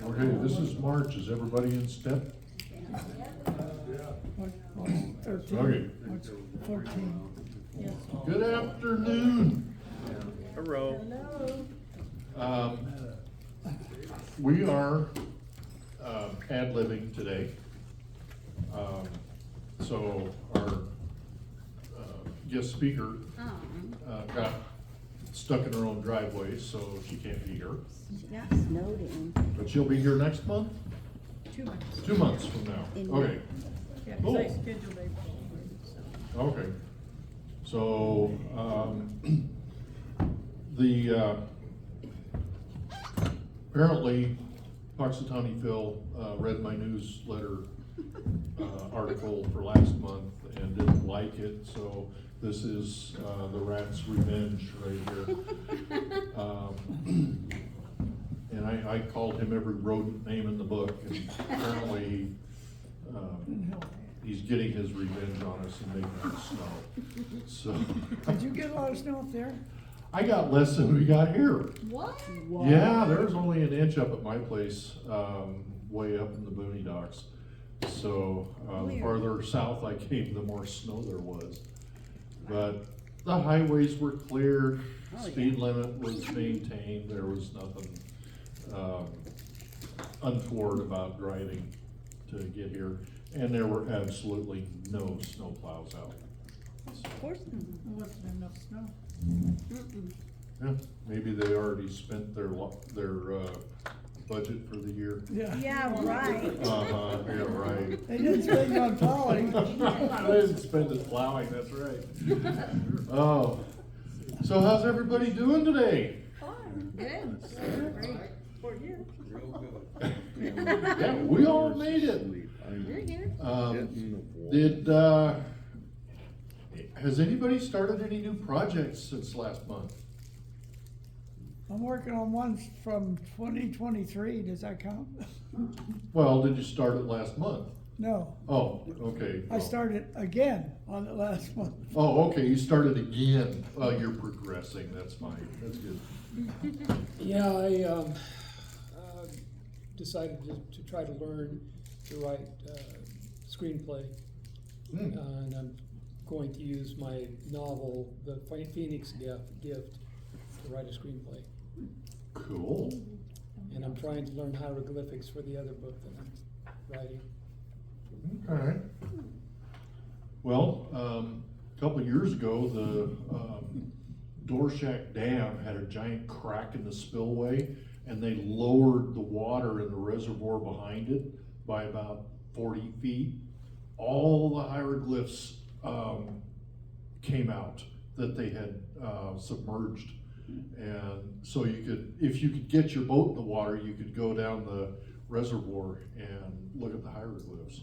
Okay, this is March, is everybody in step? Okay, 14. good afternoon. Hello. We are ad-libbing today. So our guest speaker got stuck in her own driveway, so she can't be here. She got snowed in. But she'll be here next month, 2 months. 2 months from now. In Okay, Yeah, 'cause I scheduled April, so. okay. So, apparently Puxatawney Phil, read my newsletter, article for last month and didn't like it, so this is, the rat's revenge right here. And I called him every rodent name in the book, and apparently, he's getting his revenge on us and making it snow. So, Did you get a lot of snow up there? I got less than we got here. What? Yeah, there was only an inch up at my place, way up in the boony docks. So, the Weird. farther south I came, the more snow there was. But the highways were cleared, Oh, speed limit was maintained, there was nothing, untoward about driving to get here. And there were absolutely no snow plows out. Of course not. There wasn't enough snow. Mm-mm. Yeah, maybe they already spent their budget for the year. Yeah, right. Uh-huh, yeah, right. They didn't spend it on plowing. I didn't spend it plowing, that's right. Oh, so how's everybody doing today? Fine, good. Great. For you. Yeah, we all made it. You're here. Has anybody started any new projects since last month? I'm working on one from 2023, does that count? Well, did you start it last month? No, Oh, okay. I started again on it last month. Oh, okay, you started again. You're progressing, that's fine, that's good. Yeah, I decided to try to learn to write screenplay. Hmm. And I'm going to use my novel, The Phoenix Gift, to write a screenplay. Cool. And I'm trying to learn hieroglyphics for the other book that I'm writing. Okay. Well, a couple of years ago, the Dorshack Dam had a giant crack in the spillway, and they lowered the water in the reservoir behind it by about 40 feet. All the hieroglyphs came out that they had submerged. And so you could, if you could get your boat in the water, you could go down the reservoir and look at the hieroglyphs.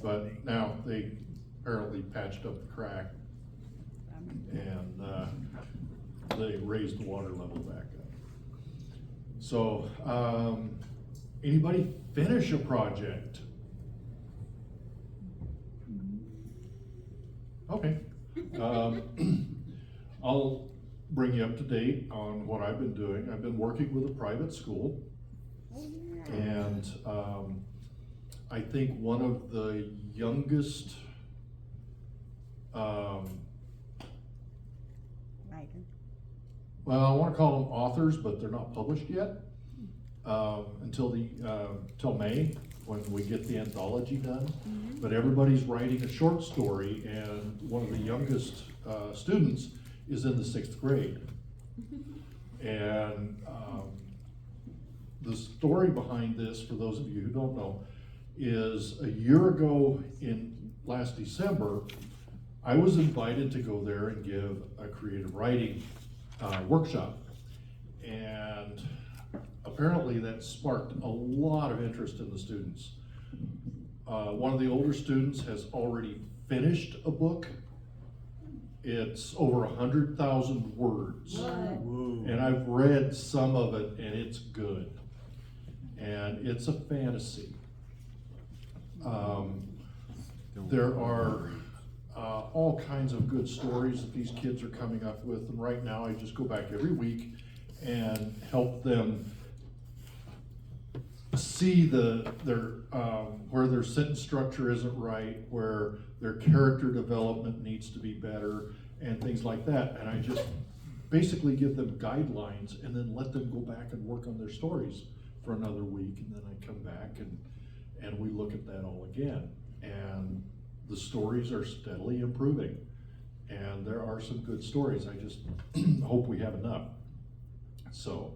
But now they apparently patched up the crack and they raised the water level back up. So, anybody finish a project? Okay. I'll bring you up to date on what I've been doing. I've been working with a private school. And I think one of the youngest well, I want to call them authors, but they're not published yet until May, when we get the anthology done. But everybody's writing a short story, and one of the youngest students is in the 6th grade. And the story behind this, for those of you who don't know, is a year ago in last December, I was invited to go there and give a creative writing workshop. And apparently that sparked a lot of interest in the students. One of the older students has already finished a book. It's over 100,000 words. And I've read some of it, and it's good. And it's a fantasy. There are all kinds of good stories that these kids are coming up with, and right now I just go back every week and help them see where their sentence structure isn't right, where their character development needs to be better, and things like that. And I just basically give them guidelines and then let them go back and work on their stories for another week, and then I come back and we look at that all again. And the stories are steadily improving, and there are some good stories. I just hope we have enough. So,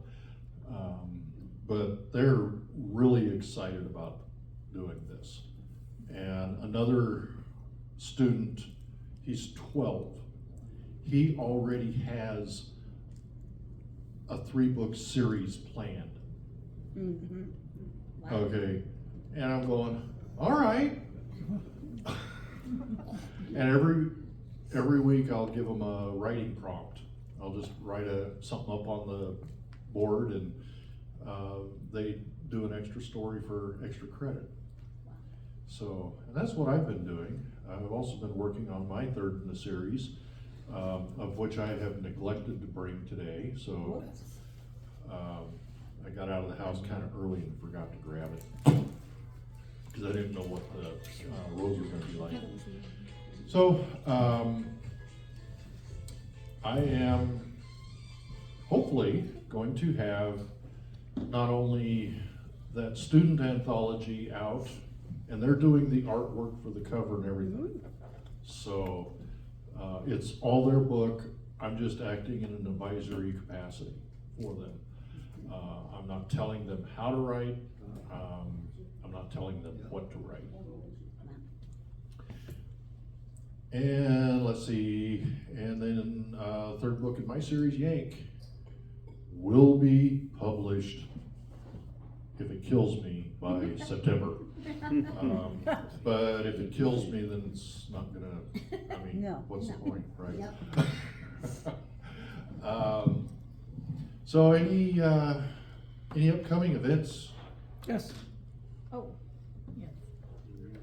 but they're really excited about doing this. And another student, he's 12. He already has a 3-book series planned. Mm-hmm. Wow. Okay, and I'm going, all right. And every week I'll give them a writing prompt. I'll just write something up on the board, and they do an extra story for extra credit. So, and that's what I've been doing. I've also been working on my third in the series, of which I have neglected to bring today. So I got out of the house kind of early and forgot to grab it, because I didn't know what the roads were gonna be like. So, I am hopefully going to have not only that student anthology out, and they're doing the artwork for the cover and everything. So, it's all their book. I'm just acting in an advisory capacity for them. I'm not telling them how to write. I'm not telling them what to write. And let's see, and then third book in my series, Yank, will be published, if it kills me, by September. But if it kills me, then it's not gonna, I mean, No, what's the no. point, right? Yep. So any upcoming events? Yes, Oh, yes.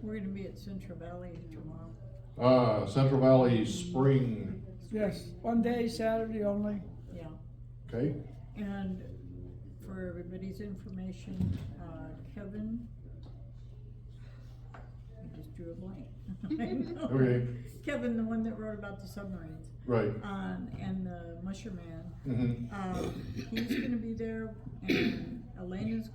We're gonna be at Central Valley tomorrow. Central Valley Spring, yes, one day, Saturday only. Yeah. okay? And for everybody's information, Kevin, I just drew a blank. I know. Okay, Kevin, the one that wrote about the submarines, right. and the Musher Man, Mm-hmm. he's gonna be there, and Elena's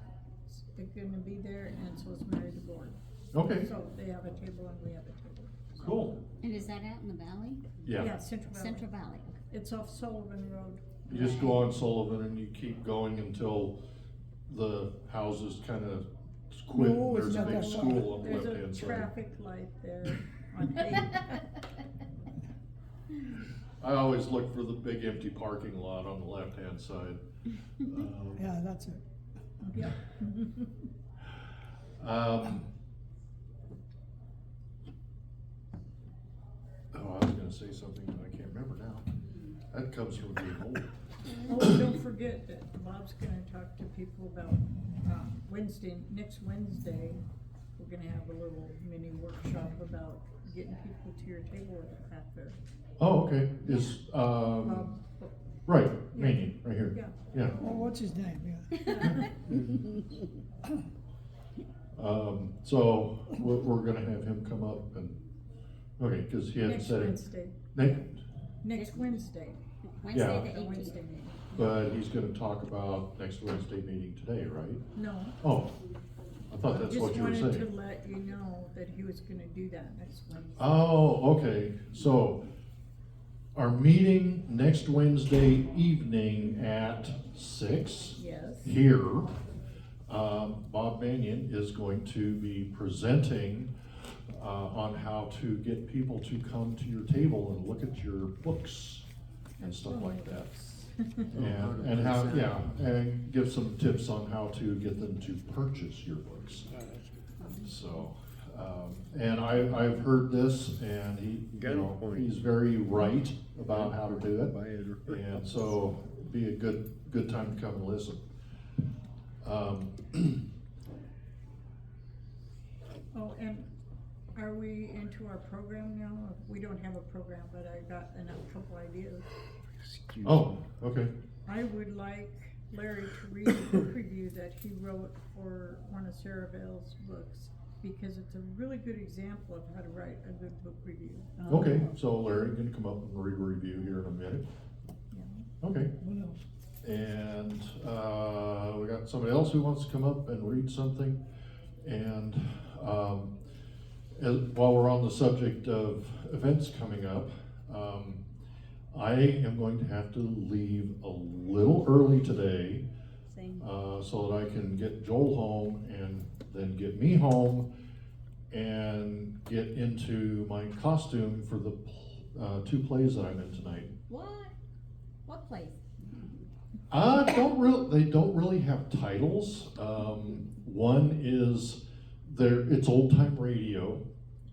gonna be there, and so is Mary DeBoer. Okay, So they have a table and we have a table. cool. And is that out in the valley? Yeah, Central Valley. Central Valley. It's off Sullivan Road. You just go on Sullivan and you keep going until the houses kind of quit. No, it's There's a not big that far. school on the There's left-hand a side. traffic light there on 8. I always look for the big empty parking lot on the left-hand side. Yeah, that's it. Yep. Oh, I was gonna say something, but I can't remember now. That comes from being old. Oh, don't forget that Bob's gonna talk to people about, next Wednesday, we're gonna have a little mini workshop about getting people to your table at the craft fair. Oh, okay, right, Yeah. Manny, right here. Yeah. Yeah. Well, what's his name, yeah. So we're gonna have him come up and, okay, cause he hadn't Next said it. Wednesday, Next, next Wednesday, Wednesday Yeah. the the Wednesday 18th. meeting. but he's gonna talk about next Wednesday meeting today, right? No. Oh, I thought that's what you were Just wanted saying. to let you know that he was gonna do that next Wednesday. Oh, okay, so our meeting next Wednesday evening at 6 Yes. here, Bob Mannion is going to be presenting on how to get people to come to your table and look at your books and stuff like that. And how, yeah, and give some tips on how to get them to purchase your books. So, and I've heard this, and he, Got you a know, point. he's very right about how to do it. And so, be a good time to come and listen. Oh, and are we into our program now? We don't have a program, but I got a couple ideas. Oh, okay, I would like Larry to read the book review that he wrote for one of Sarah Bell's books, because it's a really good example of how to write a good book review. Okay, so Larry can come up and read a review here in a minute. Yeah. Okay, What else? and, we got somebody else who wants to come up and read something. And, while we're on the subject of events coming up, I am going to have to leave a little early today, Same. so that I can get Joel home and then get me home and get into my costume for the, 2 plays that I'm in tonight. What? What place? They don't really have titles. One is it's old time radio,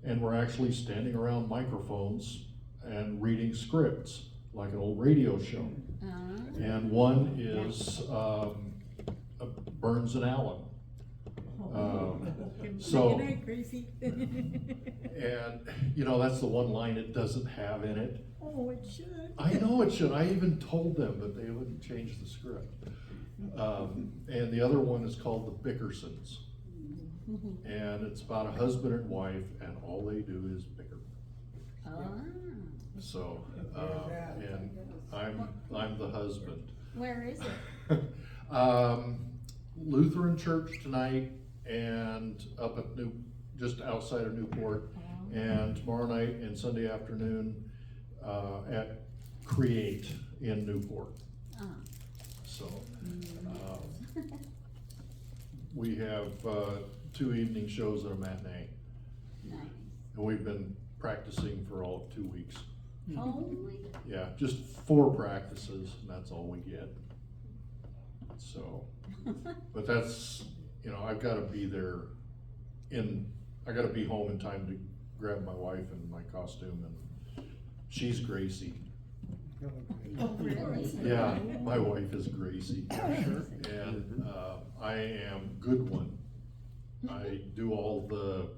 and we're actually standing around microphones and reading scripts like an old radio show. And one is Burns and Allen. so- Good night, Gracie. And that's the one line it doesn't have in it. Oh, it should. I know it should. I even told them, but they wouldn't change the script. And the other one is called The Bickersons. And it's about a husband and wife, and all they do is bicker. So, and I'm the husband. Where is it? Lutheran church tonight, and up at just outside of Newport. And tomorrow night and Sunday afternoon, at Create in Newport. So, we have, 2 evening shows and a matinee. Nice. And we've been practicing for all of 2 weeks. Only? Yeah, just 4 practices, and that's all we get. So, but that's, I've gotta be there I gotta be home in time to grab my wife and my costume, and she's Gracie. Oh, really? Yeah, my wife is Gracie, and, I am Goodwin. I do all the,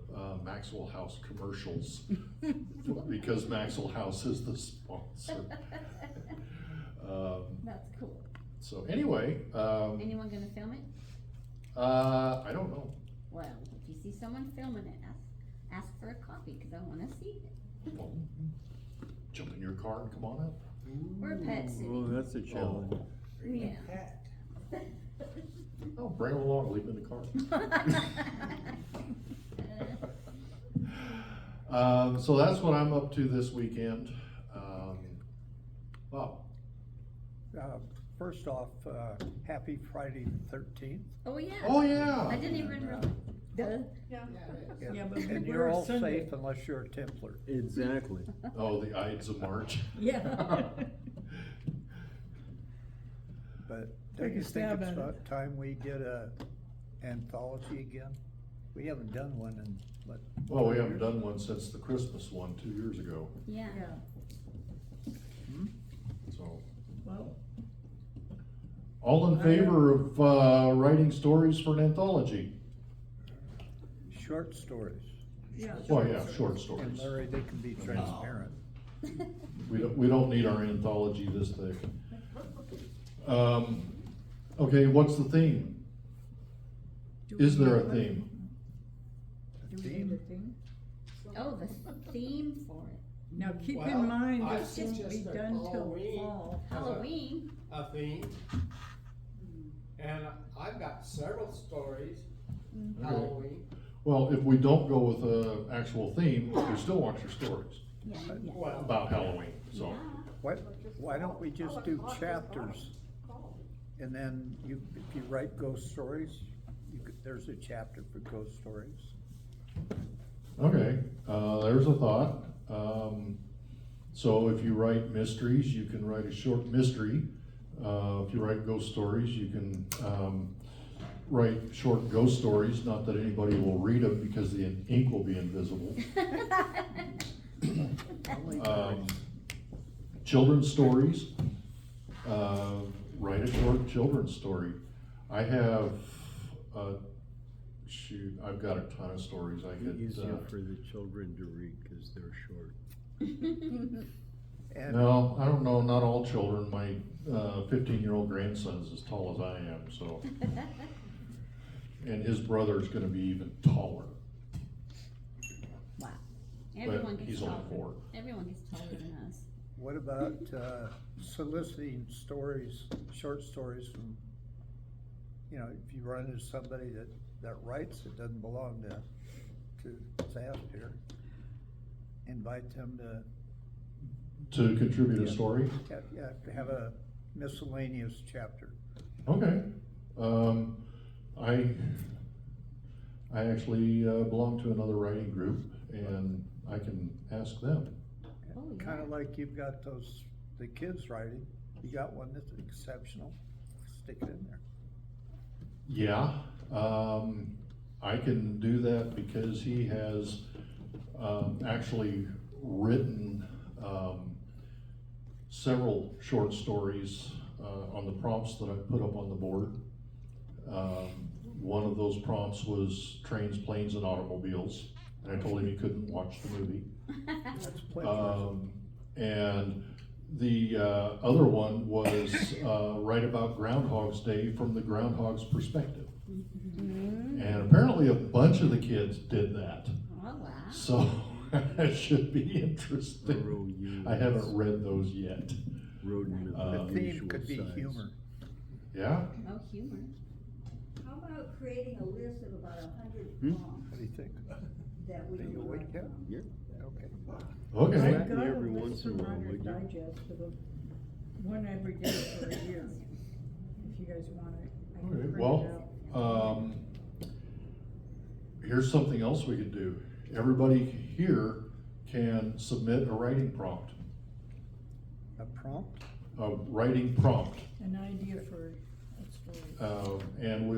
Maxwell House commercials, because Maxwell House is the sponsor. That's cool. So anyway, Anyone gonna film it? I don't know. Well, if you see someone filming it, ask for a copy, cause I wanna see it. Well, jump in your car and come on up. We're a pet city. Oh, that's a challenge. Yeah. Oh, bring them along, leave them in the car. So that's what I'm up to this weekend. Bob, First off, happy Friday the 13th. Oh, yeah. oh yeah. I didn't even realize. Yeah, And, but we and were you're all Sunday. safe unless you're a Templar. Exactly. Oh, the Ides of March. Yeah. But Take don't a you think stab it's at it. about time we did a anthology again? We haven't done one in, what? Well, we haven't done one since the Christmas one 2 years ago, Yeah. Yeah, so. well, All in favor of, writing stories for an anthology? Short stories. yeah. Well, yeah, short And stories. Larry, they can be transparent. We don't need our anthology this thick. Okay, what's the theme? Do we Is there a need one? theme? Do we need a theme? Oh, the theme for it. Now, keep Well, in mind, I this won't be suggested done till Halloween. fall. Halloween. A theme. And I've got several stories, Okay. Halloween. Well, if we don't go with a actual theme, we still want your stories Yeah, yeah. Well, about Halloween, so. Yeah. Why don't we just do chapters? And then if you write ghost stories, there's a chapter for ghost stories. Okay, there's a thought. So if you write mysteries, you can write a short mystery. If you write ghost stories, you can, write short ghost stories, not that anybody will read them because the ink will be invisible. Children's stories, write a short children's story. I have, I've got a ton of stories I could, Easier for the children to read because they're short. And no, I don't know, not all children. 15-year-old grandson's as tall as I am, so. And his brother's gonna be even taller. Wow. Everyone gets he's only taller. 4. Everyone gets taller than us. What about, soliciting stories, short stories from, you know, if you run into somebody that writes, it doesn't belong to Zast here, invite them To contribute a Yeah. story? to have a miscellaneous chapter. Okay. I actually belong to another writing group, and I can ask them. Oh, yeah. Kinda like you've got the kids writing, you got one that's exceptional, stick it in there. Yeah, I can do that because he has, actually written, several short stories, on the prompts that I put up on the board. One of those prompts was trains, planes, and automobiles, and I told him he couldn't watch the movie. That's plagiarism. And the other one was write about Groundhog's Day from the groundhog's perspective. And apparently a bunch of the kids did that. Oh, wow. So it should be interesting. R-O-U-S. I haven't read those yet. Rodent of The unusual theme could be size. humor. Yeah? Oh, humor. How about creating a list of about 100 Hmm? songs What do you think? that we Are you would awake write yet? from? Yeah. Okay. Okay. I've got a Every list once in a from while, Reader's would you? Digest of them, one every day for a year, if you guys want it. I can Okay, print it well, out. here's something else we could do. Everybody here can submit a writing prompt. A prompt? A writing prompt. An idea for a story. And we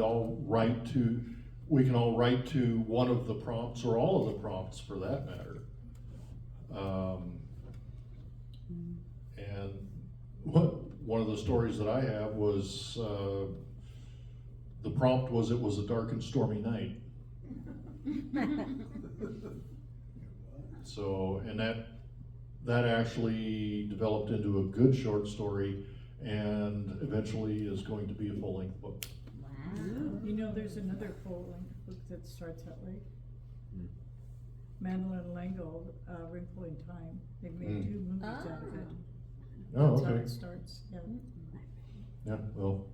can all write to one of the prompts or all of the prompts for that matter. And one of the stories that I have was, the prompt was, it was a dark and stormy night. So, and that actually developed into a good short story and eventually is going to be a full-length book. Wow. You know, there's another full-length book that starts that way. Hmm. Madeline L'Engle, Wrinkle in Time. They made 2 movies out of it. Oh, That's how okay. it starts, yeah. Yeah, well,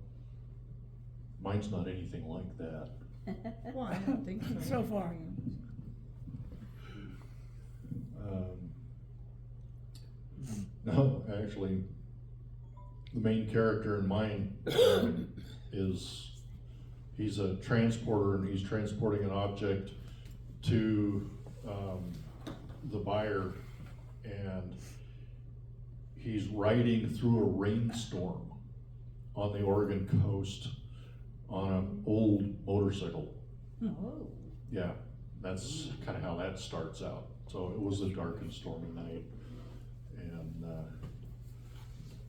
mine's not anything like that. Well, I don't think so. So far. I mean, No, actually, the main character in mine he's a transporter and he's transporting an object to the buyer, and he's riding through a rainstorm on the Oregon coast on an old motorcycle. Oh. Yeah, that's kind of how that starts out. So it was a dark and stormy night. And,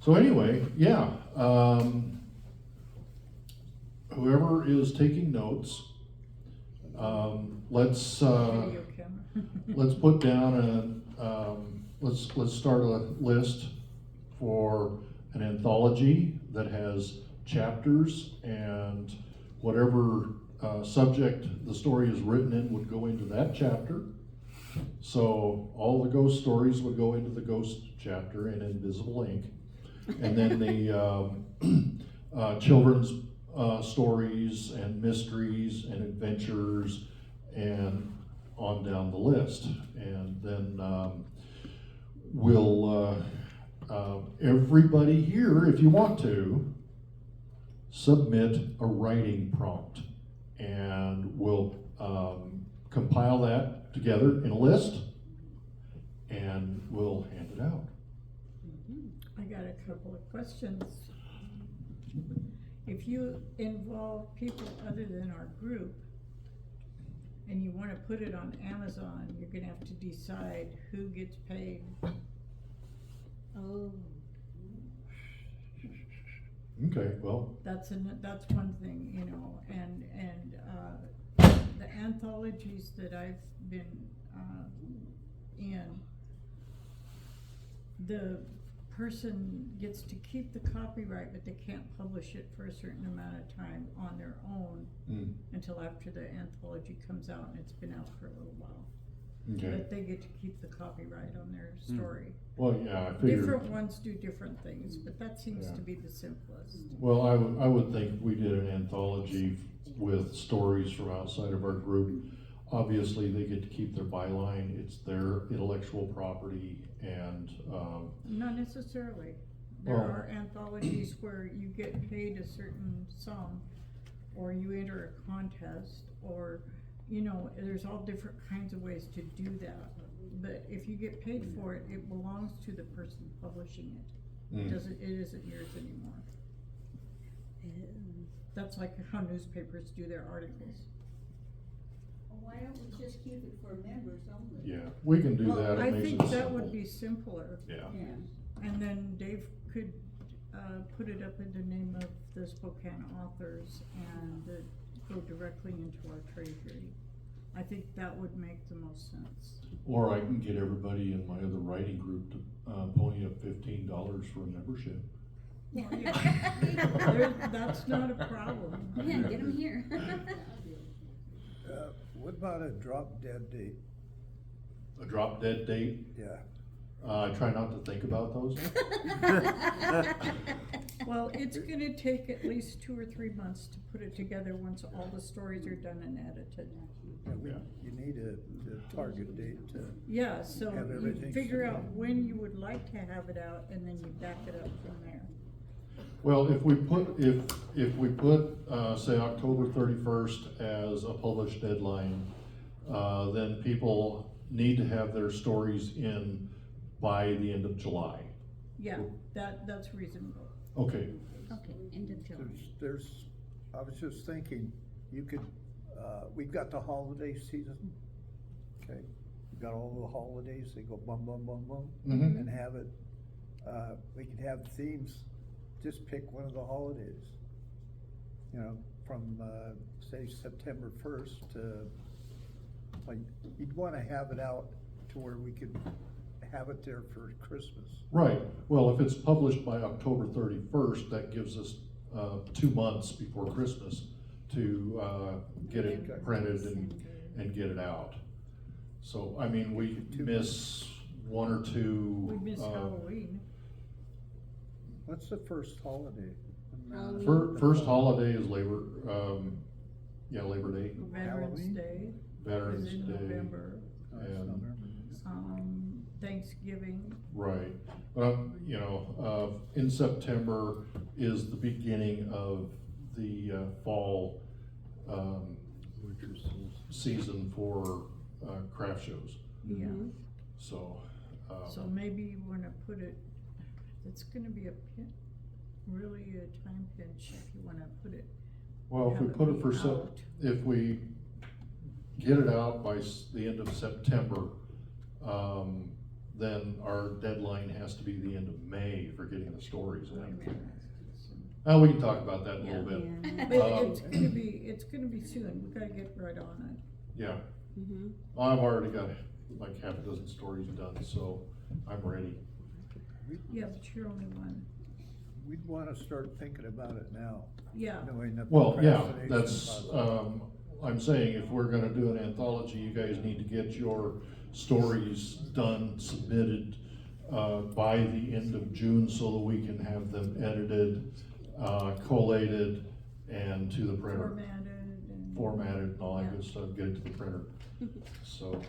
so anyway, yeah, whoever is taking notes, let's, Video camera. let's put down let's start a list for an anthology that has chapters, and whatever subject the story is written in would go into that chapter. So all the ghost stories would go into the ghost chapter in invisible ink. And then the children's stories and mysteries and adventures and on down the list. And then we'll, everybody here, if you want to, submit a writing prompt. And we'll compile that together in a list, and we'll hand it out. I got a couple of questions. If you involve people other than our group, and you wanna put it on Amazon, you're gonna have to decide who gets paid. Oh. Okay, well, That's one thing, you know, and the anthologies that I've been, in, the person gets to keep the copyright, but they can't publish it for a certain amount of time on their own Mm, until after the anthology comes out and it's been out for a little while. okay, But they get to keep the copyright on their story. well, yeah, I figured. Different ones do different things, but that seems Yeah. to be the simplest. Well, I would think if we did an anthology with stories from outside of our group, obviously they get to keep their byline, it's their intellectual property, and, Not necessarily. There Well- are anthologies where you get paid a certain sum, or you enter a contest, or, you know, there's all different kinds of ways to do that. But if you get paid for it, it belongs to the person publishing it. It mm, doesn't, it isn't yours anymore. That's like how newspapers do their articles. Why don't we just keep it for members only? yeah, we can do Well, that, I it makes think it that would simple. be simpler. Yeah, Yeah. And then Dave could, put it up in the name of the Spokane authors and go directly into our treasury. I think that would make the most sense. or I can get everybody in my other writing group to, pony up $15 for a membership. Well, yeah. That's not a problem. Yeah, get them here. What about a drop dead date? A drop dead date, Yeah. I try not to think about those. Well, it's gonna take at least 2 or 3 months to put it together once all the stories are done and edited. Yeah. You need a target date to, Yeah, so Have you everything figure out submitted. when you would like to have it out, and then you back it up from there. Well, if we put, say, October 31st as a published deadline, then people need to have their stories in by the end of July. Yeah, that's reasonable. Okay, Okay, end of July. I was just thinking, you could, we've got the holiday season, okay? We've got all the holidays, they go bum, bum, bum, bum, Mhm. and have it, we could have themes, just pick one of the holidays. You know, from, say, September 1st to, like, you'd wanna have it out to where we could have it there for Christmas. right. Well, if it's published by October 31st, that gives us 2 months before Christmas to get it printed and get it out. So, I mean, we miss 1 or 2. We miss Halloween. What's the first holiday? Halloween. First holiday is Labor Day, Veterans Halloween? Day Veterans is in Day. November. Oh, it's And- November. Thanksgiving. Right, but, in September is the beginning of the fall, Winter solstice. season for, craft shows, Yeah. so. So maybe you wanna put it, it's gonna be really a time pinch if you wanna put it. Well, if we have put it be for out. if we get it out by the end of September, then our deadline has to be the end of May for getting the stories Wait a in. minute. We can talk about that in a little bit. Yeah. But it's gonna be soon, we gotta get right on it. Yeah, Mhm. I've already got like half a dozen stories done, so I'm ready. Yeah, but you're only one. We'd wanna start thinking about it now, Yeah, knowing the Well, yeah, procrastination that's, process. I'm saying if we're gonna do an anthology, you guys need to get your stories done, submitted, by the end of June so that we can have them edited, collated, and to the printer. Formatted and all that good stuff, get it to the printer. So,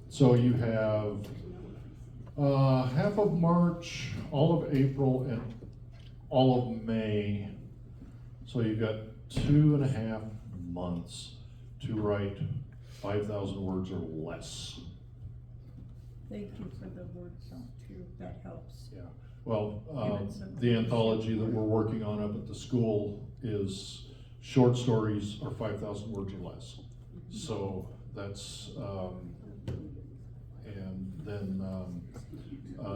so you have, half of March, all of April, and all of May. So you've got 2.5 months to write 5,000 words or less. Thank you for the word count too, that helps. Yeah, well, Give it some- the anthology that we're working on up at the school is short stories are 5,000 words or less. So that's, and then,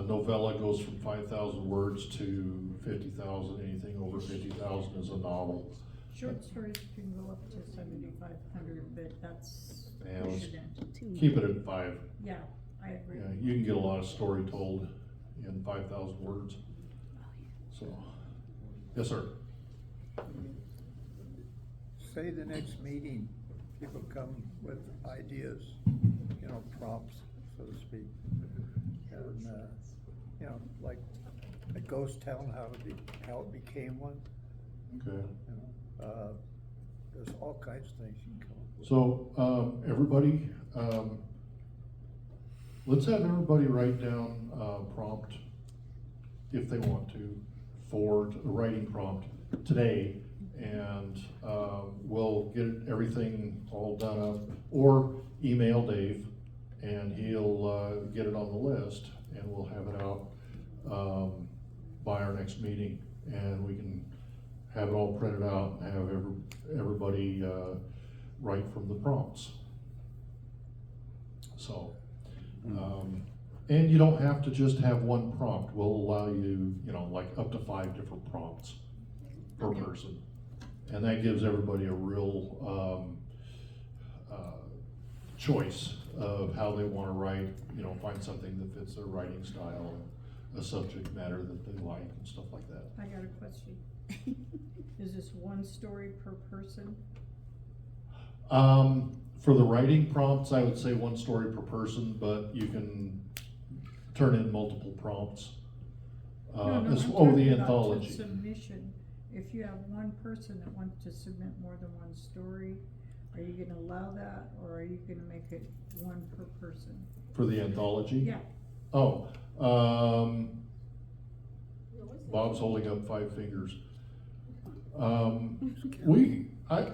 novella goes from 5,000 words to 50,000, anything over 50,000 is a novel. Short stories can go up to 7,500, but that's Yeah, let's pushing it. keep it at 5. Yeah, I agree. Yeah, you can get a lot of story told in 5,000 words. So, yes, sir. Say the next meeting, people come with ideas, you know, prompts, so to speak. And, you know, like a ghost town, how it became one, Okay. you know. There's all kinds of things you can come up with. So, everybody, let's have everybody write down a prompt, if they want to, for a writing prompt today. And, we'll get everything all done up, or email Dave, and he'll, get it on the list, and we'll have it out, by our next meeting. And we can have it all printed out and have everybody, write from the prompts. So, and you don't have to just have one prompt. We'll allow you, you know, like up to 5 different prompts per Okay. person. And that gives everybody a real, choice of how they wanna write, you know, find something that fits their writing style, and a subject matter that they like and stuff like that. I got a question. Is this one story per person? For the writing prompts, I would say 1 story per person, but you can turn in multiple prompts. No, no, I'm The talking about anthology. submission. If you have one person that wants to submit more than one story, are you gonna allow that, or are you gonna make it 1 per person? For the anthology? Yeah, Oh, Bob's holding up 5 fingers. I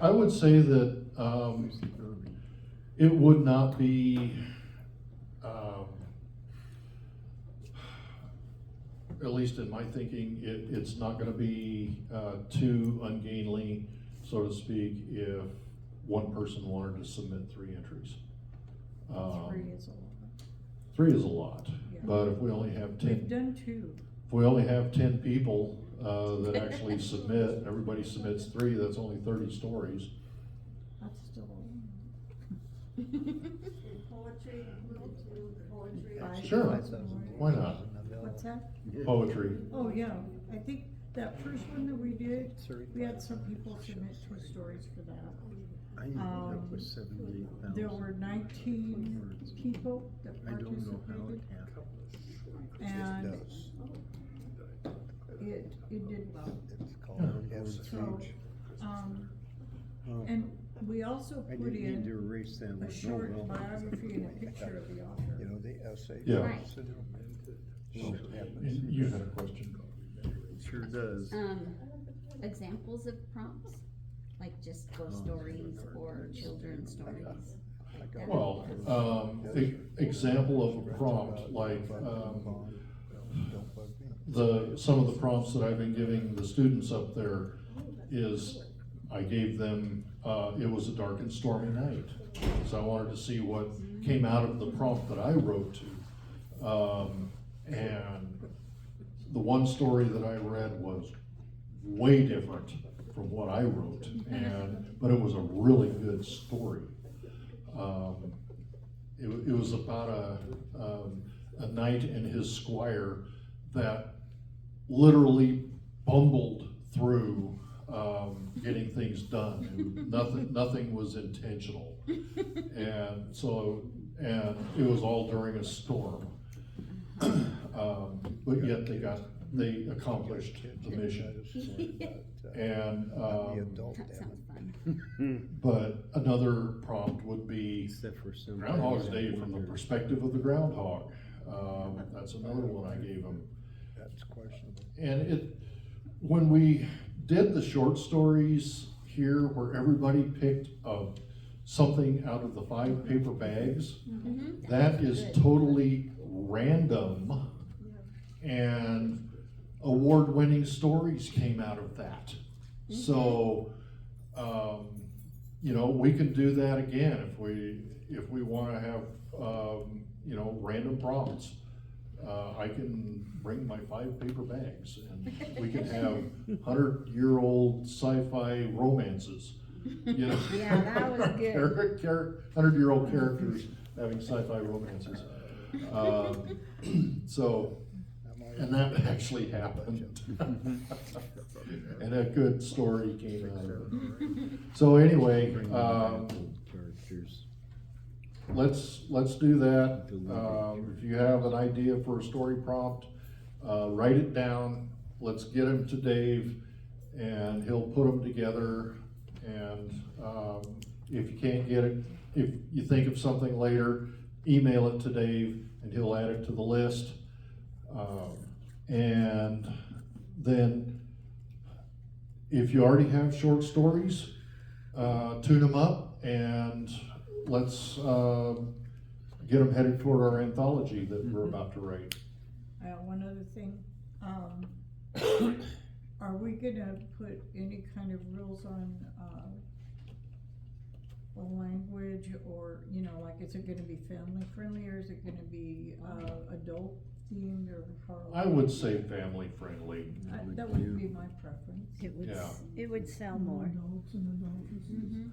would say that, it would not be, at least in my thinking, it's not gonna be, too ungainly, so to speak, if one person wanted to submit 3 entries. 3 is a lot. 3 is a lot, Yeah. but if we only have 10. We've done 2. If we only have 10 people, that actually submit, and everybody submits 3, that's only 30 stories. That's still a Poetry, poetry. lot. Sure. 5,000 Why not? What's that? Poetry. Oh, yeah, I think that first one that we did, we had some people submit 2 stories for that. I ended up with There 78,000. were 19 people that I don't know how it participated, happened. and It does. it did well. It's called So, Oh, and we also I put didn't mean to in erase them. a Oh, short well. biography and a picture of the You author. know, the essay. Yeah. Right. syndrome. Oh, Shit happens. and you had a question. Sure does. Examples of prompts, like just ghost stories or children's stories. like that. Well, example of a prompt, like, Don't bug me. some of the prompts that I've been giving the students up there is, I gave them, it was a dark and stormy night. So I wanted to see what came out of the prompt that I wrote to. And the one story that I read was way different from what I wrote, but it was a really good story. It was about a knight and his squire that literally bumbled through, getting things done. And nothing was intentional. And so, and it was all during a storm. But yet they accomplished the mission. And, The adult, That damn sounds it. fun. but another prompt would be Except for some. Groundhog's Day from the perspective of the groundhog. That's another one I gave them. That's questionable. And when we did the short stories here, where everybody picked something out of the 5 paper bags, Mhm. that is Good. totally random. And award-winning stories came out of that. So, you know, we can do that again if we wanna have, you know, random prompts. I can bring my 5 paper bags and we can have 100-year-old sci-fi romances, you know? Yeah, that was good. 100-year-old characters having sci-fi romances. So, I'm And that actually happened. And a good story came out of it. So anyway, Characters. let's do that. If you have an idea for a story prompt, write it down. Let's get them to Dave and he'll put them together. And, if you can't get it, if you think of something later, email it to Dave and he'll add it to the list. And then if you already have short stories, tune them up and let's get them headed toward our anthology that we're about to write. One other thing, are we gonna put any kind of rules on, language, or, you know, like, is it gonna be family friendly, or is it gonna be, adult themed, or how? I would say family friendly. That would be my preference. It would, Yeah. it would sell more. Adults and adulteresses.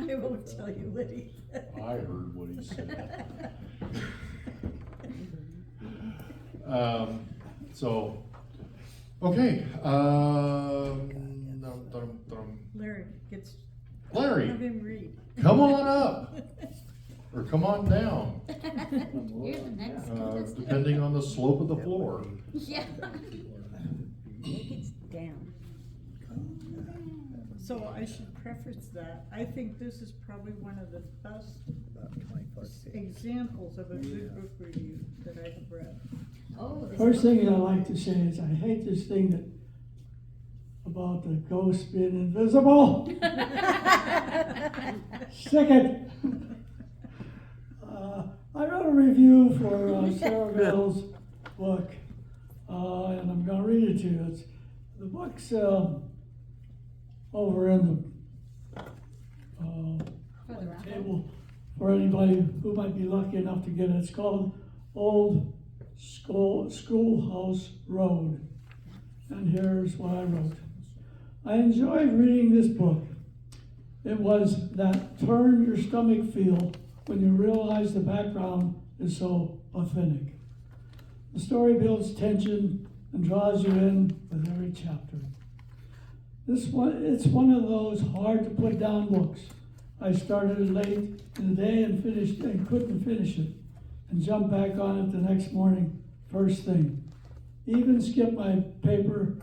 I won't tell you, Liddy. I heard what he said. So, okay, Larry gets, Larry, have him read. come on up, or come on down, You're the next contestant. depending on the slope of the floor. Yeah. Take it down. So I should preface that, I think this is probably one of the best About 25 feet. examples of a good book review that I've read. Oh, this First book- thing I like to say is I hate this thing that, about the ghost being invisible. Stick it. I wrote a review for Sarah Bell's book, and I'm gonna read it to you. The book's over in the For the raffle. table for anybody who might be lucky enough to get it. It's called Old Schoolhouse Road. And here's what I wrote. I enjoyed reading this book. It was that turn your stomach feel when you realize the background is so authentic. The story builds tension and draws you in with every chapter. It's one of those hard to put down books. I started it late in the day and couldn't finish it, and jumped back on it the next morning, first thing. Even skipped my paper's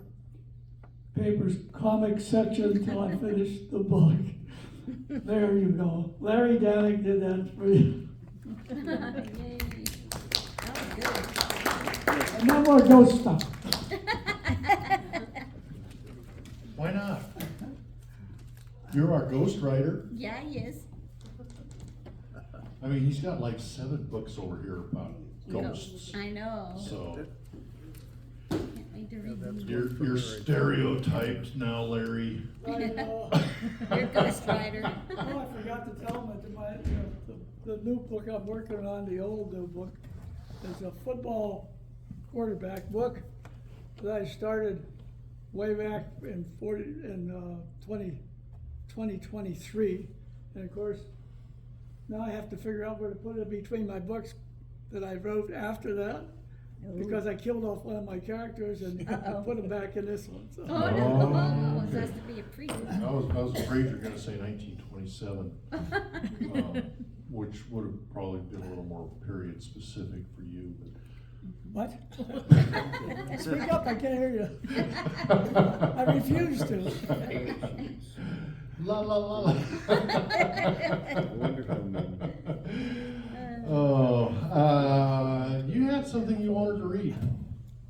comic section until I finished the book. There you go. Larry Danik did that for you. Yay. And no more ghost stuff. Why not? You're our ghostwriter. Yeah, he is. I mean, he's got like 7 books over here about ghosts. I know. So Can't wait to read them. you're stereotyped now, Larry. I know. You're Ghost Rider. Oh, I forgot to tell him that the new book I'm working on, the old new book, is a football quarterback book that I started way back in 2023. And of course, now I have to figure out where to put it between my books that I wrote after that, because I killed off one of my characters and put him back in this one. So. Oh, no. This has to be a prequel. I was afraid you were gonna say 1927, which would have probably been a little more period specific for you, but. What? Speak up, I can't hear you. I refuse to. La la la la. Wonderful name. Oh, you had something you wanted to read.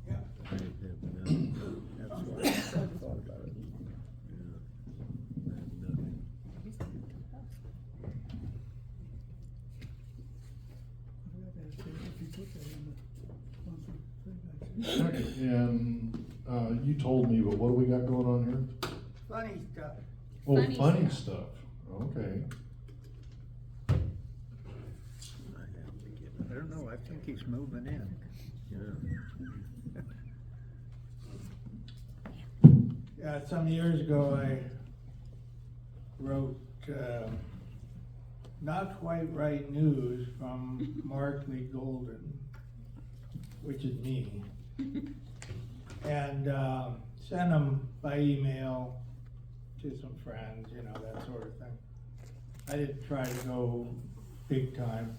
That's why I thought about it. Yeah. I had nothing. And, you told me, but what do we got going on here? Funny stuff. Oh, Funny funny stuff. stuff, okay. I don't know, I think he's moving in. Yeah. Some years ago, I wrote Not Quite Right News from Mark Lee Golden, which is me. And sent them by email to some friends, you know, that sort of thing. I didn't try to go big time.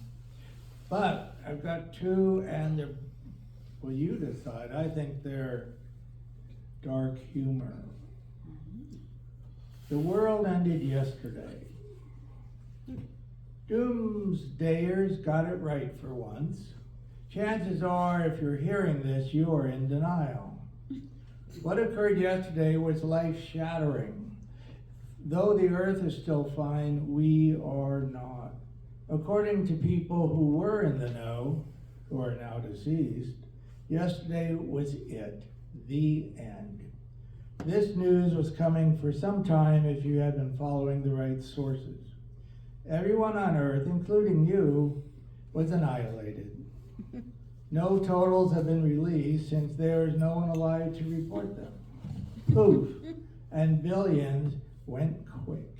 But I've got two, and they're, well, you decide. I think they're dark humor. The world ended yesterday. Doomsdayers got it right for once. Chances are, if you're hearing this, you are in denial. What occurred yesterday was life-shattering. Though the earth is still fine, we are not. According to people who were in the know, who are now deceased, yesterday was it, the end. This news was coming for some time if you had been following the right sources. Everyone on earth, including you, was annihilated. No totals have been released since there is no one alive to report them. Poof, and billions went quick.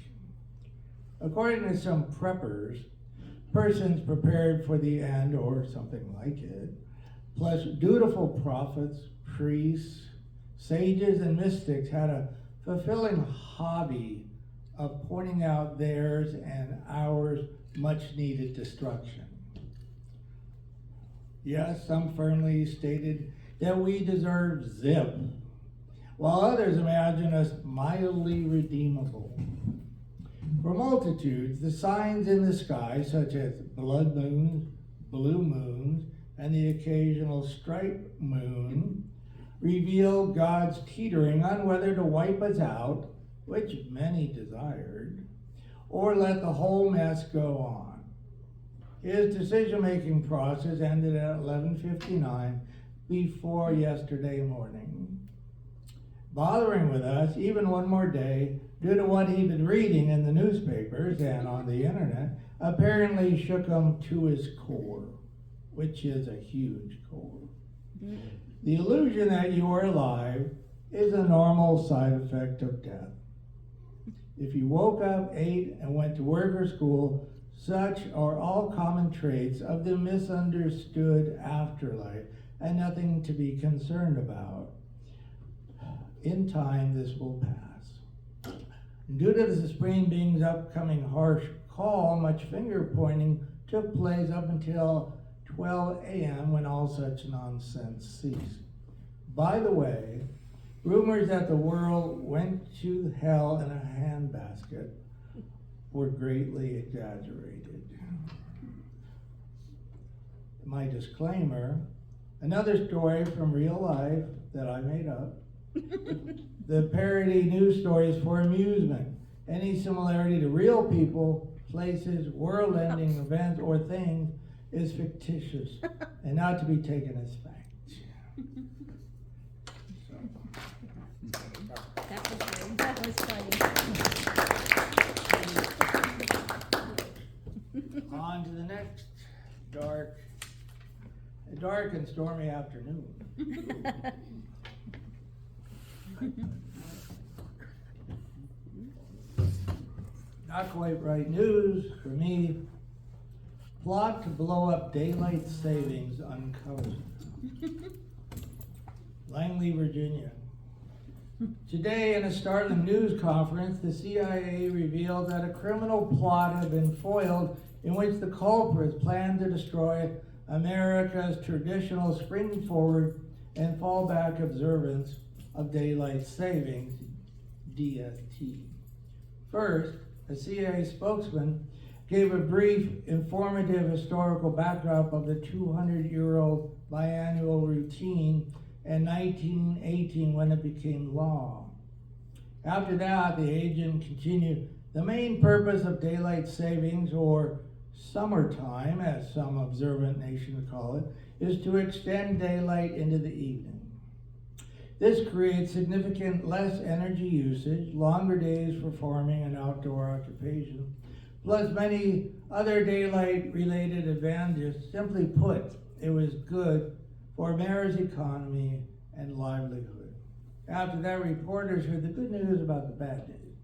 According to some preppers, persons prepared for the end or something like it, plus dutiful prophets, priests, sages, and mystics had a fulfilling hobby of pointing out theirs and ours much needed destruction. Yes, some firmly stated that we deserve zip, while others imagine us mildly redeemable. For multitudes, the signs in the sky, such as blood moons, blue moons, and the occasional striped moon, reveal God's teetering on whether to wipe us out, which many desired, or let the whole mess go on. His decision-making process ended at 11:59 before yesterday morning. Bothering with us even one more day due to what he'd been reading in the newspapers and on the internet apparently shook him to his core, which is a huge core. The illusion that you are alive is a normal side effect of death. If you woke up, ate, and went to work or school, such are all common traits of the misunderstood afterlife and nothing to be concerned about. In time, this will pass. Due to the Supreme Being's upcoming harsh call, much finger pointing took place up until 12 a.m. when all such nonsense ceased. By the way, rumors that the world went to hell in a handbasket were greatly exaggerated. My disclaimer, another story from real life that I made up. The parody news stories for amusement. Any similarity to real people, places, world-ending events, or things is fictitious and not to be taken as fact. That was funny. On to the next dark and stormy afternoon. Not quite right news for me. Plot to blow up daylight savings uncovered. Langley, Virginia. Today, in a startling news conference, the CIA revealed that a criminal plot had been foiled in which the culprits planned to destroy America's traditional spring-forward and fallback observance of daylight savings, DST. First, a CIA spokesman gave a brief, informative historical backdrop of the 200-year-old biannual routine in 1918 when it became law. After that, the agent continued, the main purpose of daylight savings, or summertime, as some observant nations call it, is to extend daylight into the evening. This creates significant less energy usage, longer days for farming and outdoor occupation, plus many other daylight-related advantages. Simply put, it was good for America's economy and livelihood. After that, reporters heard the good news about the bad news.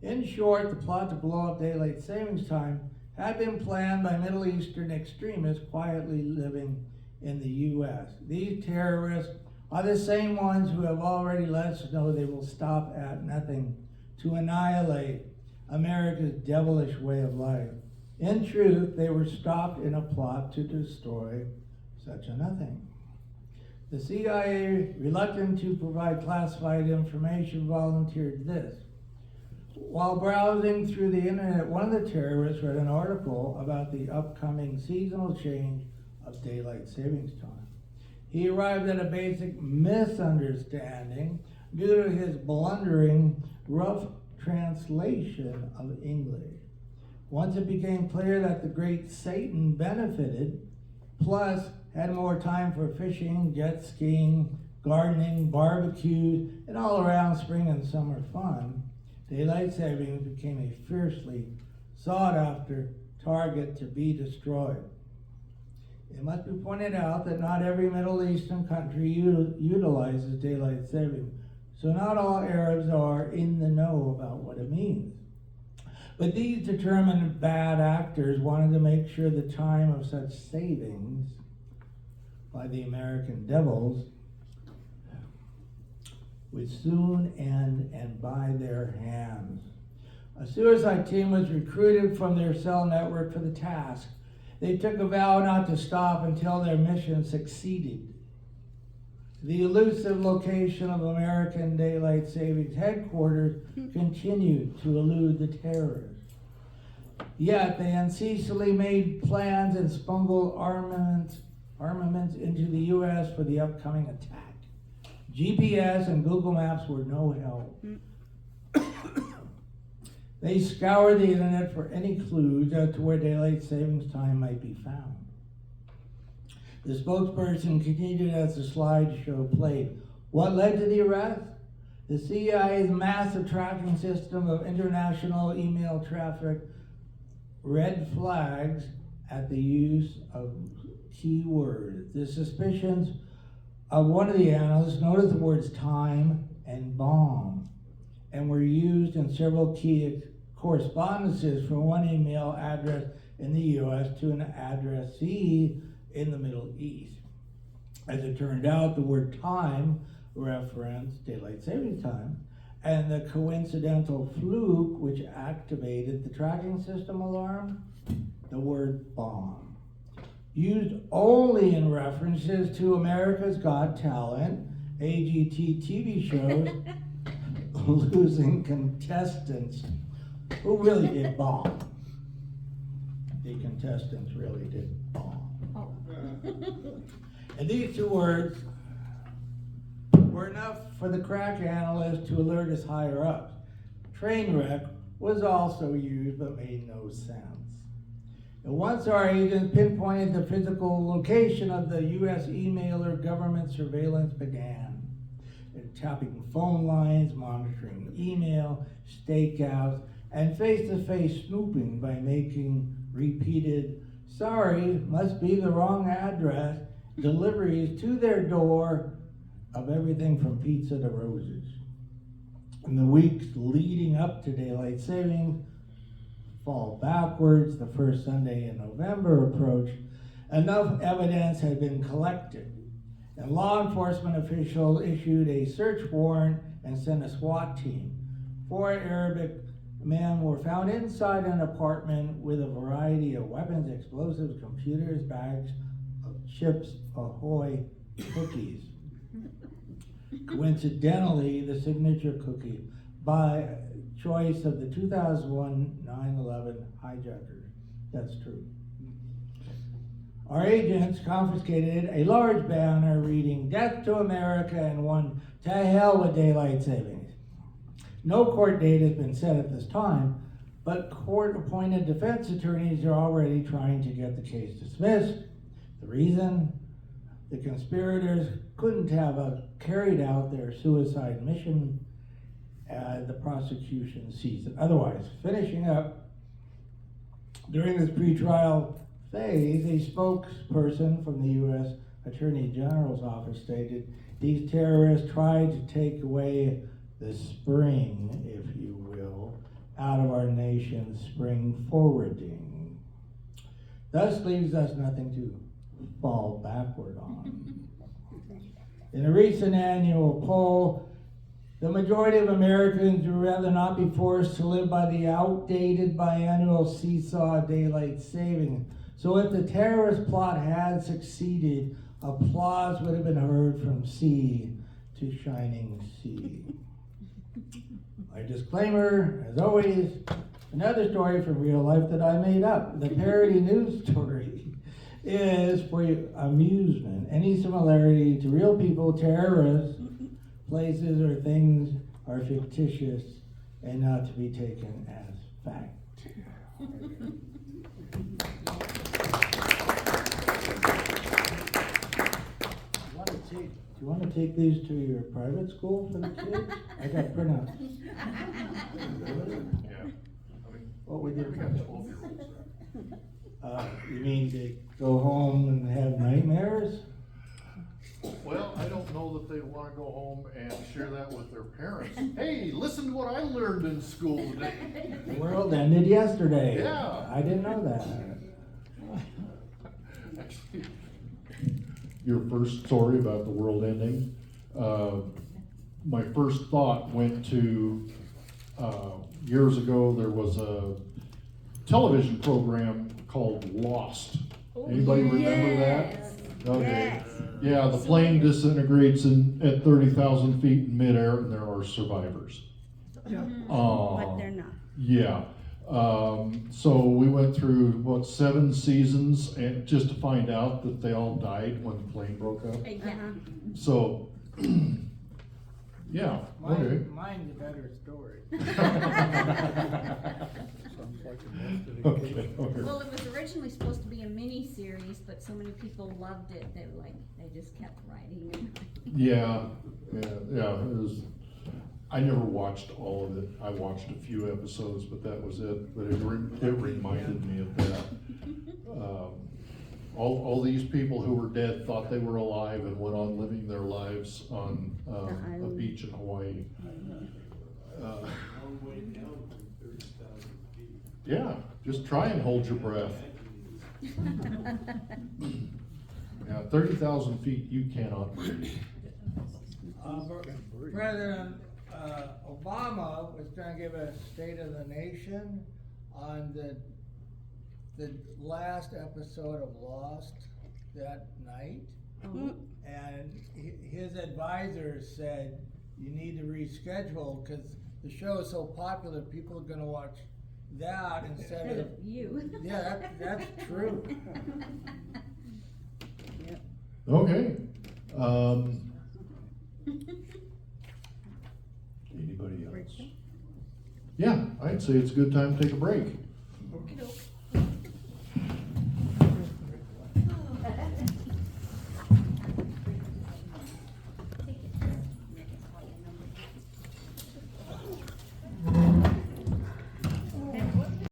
In short, the plot to blow up daylight savings time had been planned by Middle Eastern extremists quietly living in the U.S. These terrorists are the same ones who have already let us know they will stop at nothing to annihilate America's devilish way of life. In truth, they were stopped in a plot to destroy such a nothing. The CIA, reluctant to provide classified information, volunteered this. While browsing through the internet, one of the terrorists read an article about the upcoming seasonal change of daylight savings time. He arrived at a basic misunderstanding due to his blundering, rough translation of English. Once it became clear that the great Satan benefited, plus had more time for fishing, jet skiing, gardening, barbecues, and all around spring and summer fun, daylight savings became a fiercely sought after target to be destroyed. It must be pointed out that not every Middle Eastern country utilizes daylight savings, so not all Arabs are in the know about what it means. But these determined bad actors wanted to make sure the time of such savings by the American devils would soon end and by their hands. A suicide team was recruited from their cell network for the task. They took a vow not to stop until their mission succeeded. The elusive location of American Daylight Savings headquarters continued to elude the terrorists. Yet they unceasingly made plans and smuggled armaments into the U.S. for the upcoming attack. GPS and Google Maps were no help. They scoured the internet for any clues as to where daylight savings time might be found. The spokesperson continued as the slideshow played. What led to the arrest? The CIA's massive tracking system of international email traffic red flags at the use of keywords. The suspicions of one of the analysts noted the words time and bomb and were used in several key correspondences from one email address in the U.S. to an addressee in the Middle East. As it turned out, the word time referenced daylight savings time, and the coincidental fluke which activated the tracking system alarm, the word bomb. Used only in references to America's Got Talent, AGT TV shows, losing contestants who really did bomb. The contestants really did bomb. And these two words were enough for the crack analyst to alert his higher ups. Train wreck was also used but made no sense. And once our agents pinpointed the physical location of the U.S. emailer, government surveillance began. Tapping phone lines, monitoring email, stakeouts, and face-to-face snooping by making repeated, sorry, must be the wrong address, deliveries to their door of everything from pizza to roses. In the weeks leading up to daylight savings, fall backwards, the first Sunday in November approached, enough evidence had been collected, and law enforcement officials issued a search warrant and sent a SWAT team. 4 Arabic men were found inside an apartment with a variety of weapons, explosives, computers, bags of Chips Ahoy cookies. Coincidentally, the signature cookie by choice of the 2001 9/11 hijackers. That's true. Our agents confiscated a large banner reading "Death to America" and one "To hell with daylight savings." No court date has been set at this time, but court-appointed defense attorneys are already trying to get the case dismissed. The reason? The conspirators couldn't have carried out their suicide mission as the prosecution sees it otherwise. Finishing up, during this pretrial phase, a spokesperson from the U.S. Attorney General's office stated, these terrorists tried to take away the spring, if you will, out of our nation's spring forwarding. thus leaves us nothing to fall backward on. In a recent annual poll, the majority of Americans would rather not be forced to live by the outdated biannual seesaw daylight saving. So if the terrorist plot had succeeded, applause would have been heard from sea to shining sea. My disclaimer, as always, another story from real life that I made up. The parody news story is for your amusement. Any similarity to real people, terrorists, places, or things are fictitious and not to be taken as fact. Do you want to take these to your private school for the kids? I got printouts. Yeah. What would you? We got 12-year-olds, right? You mean to go home and have nightmares? Well, I don't know that they wanna go home and share that with their parents. Hey, listen to what I learned in school today. The world ended yesterday. Yeah. I didn't know that. Actually, your first story about the world ending, my first thought went to, years ago, there was a television program called Lost. Anybody remember that? Okay. Yeah, the plane disintegrates at 30,000 feet in midair and there are survivors. But they're not. Yeah, so we went through, 7 seasons and just to find out that they all died when the plane broke up. Yeah. So, yeah, okay. Mine's a better story. Sounds like a nested Okay, occasion. okay. Well, it was originally supposed to be a mini-series, but so many people loved it, they were like, they just kept writing and Yeah, it was, I never watched all of it. I watched a few episodes, but that was it. But it reminded me of that. All these people who were dead thought they were alive and went on living their lives on a island. beach in Hawaii. Yeah, just try and hold your breath. Yeah, 30,000 feet, you cannot breathe. President Obama was going to give a State of the Nation on the last episode of Lost that night. And his advisors said, you need to reschedule because the show is so popular, people are going to watch that instead of. you. Yeah, that's true. Okay. Anybody else? Yeah, I'd say it's a good time to take a break.